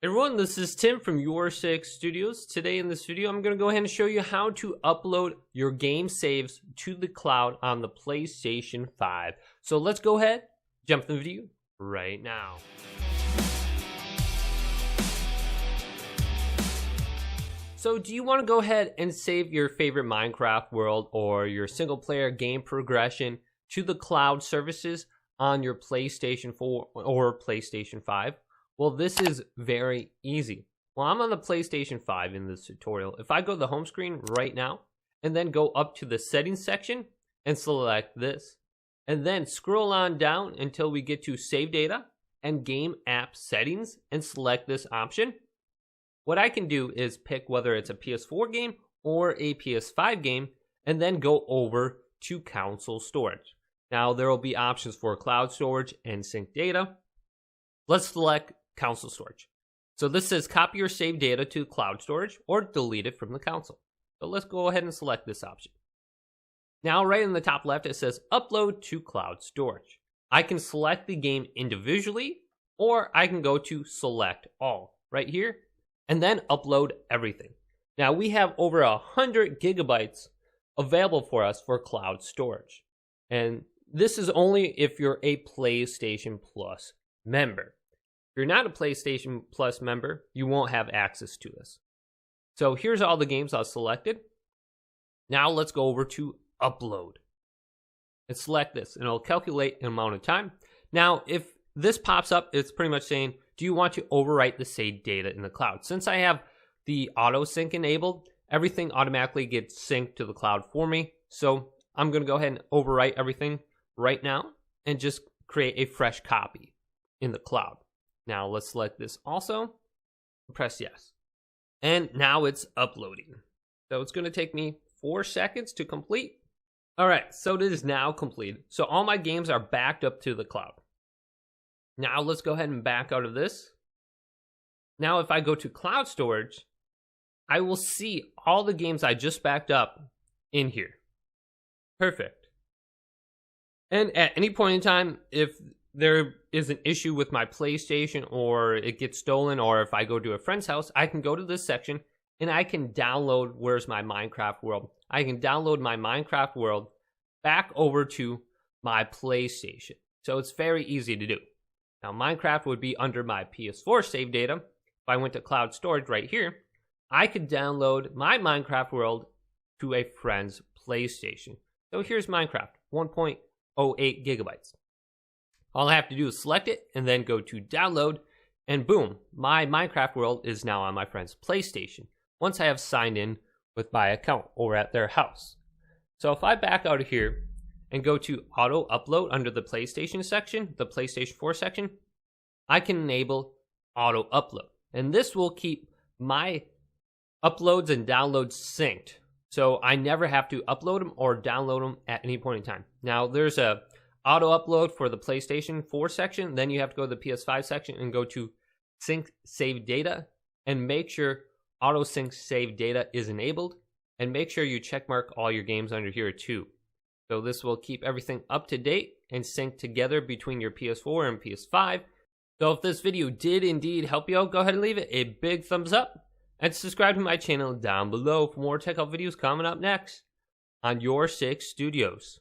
Everyone, this is Tim from YourSixStudios. Today in this video, I'm going to go ahead and show you how to upload your game saves to the cloud on the PlayStation 5. So let's go ahead, jump in the video right now. So do you want to go ahead and save your favorite Minecraft world or your single player game progression to the cloud services on your PlayStation 4 or PlayStation 5? Well, this is very easy. Well, I'm on the PlayStation 5 in this tutorial. If I go to the home screen right now and then go up to the settings section and select this, and then scroll on down until we get to save data and game app settings and select this option, what I can do is pick whether it's a PS4 game or a PS5 game and then go over to console storage. Now, there will be options for cloud storage and sync data. Let's select console storage. So this says copy your saved data to cloud storage or delete it from the console. So let's go ahead and select this option. Now right in the top left it says upload to cloud storage. I can select the game individually or I can go to select all right here and then upload everything. Now we have over 100 gigabytes available for us for cloud storage. And this is only if you're a PlayStation Plus member. If you're not a PlayStation Plus member, you won't have access to this. So here's all the games I've selected. Now let's go over to upload. And select this, and it'll calculate an amount of time. Now, if this pops up, it's pretty much saying, do you want to overwrite the saved data in the cloud? Since I have the auto sync enabled, everything automatically gets synced to the cloud for me. So I'm going to go ahead and overwrite everything right now and just create a fresh copy in the cloud. Now let's select this also, press yes. And now it's uploading. So it's going to take me 4 seconds to complete. All right, so it is now completed. So all my games are backed up to the cloud. Now let's go ahead and back out of this. Now if I go to cloud storage, I will see all the games I just backed up in here. Perfect. And at any point in time, if there is an issue with my PlayStation or it gets stolen, or if I go to a friend's house, I can go to this section and I can download where's my Minecraft world. I can download my Minecraft world back over to my PlayStation. So it's very easy to do. Now Minecraft would be under my PS4 save data. If I went to cloud storage right here, I could download my Minecraft world to a friend's PlayStation. So here's Minecraft, 1.08 gigabytes. All I have to do is select it and then go to download, and boom, my Minecraft world is now on my friend's PlayStation once I have signed in with my account over at their house. So if I back out of here and go to auto upload under the PlayStation section, the PlayStation 4 section, I can enable auto upload. And this will keep my uploads and downloads synced. So I never have to upload them or download them at any point in time. Now there's a auto upload for the PlayStation 4 section, then you have to go to the PS5 section and go to sync save data and make sure auto sync save data is enabled, and make sure you check mark all your games under here too. So this will keep everything up to date and sync together between your PS4 and PS5. So if this video did indeed help you out, go ahead and leave it a big thumbs up and subscribe to my channel down below for more tech help videos coming up next on YourSixGaming.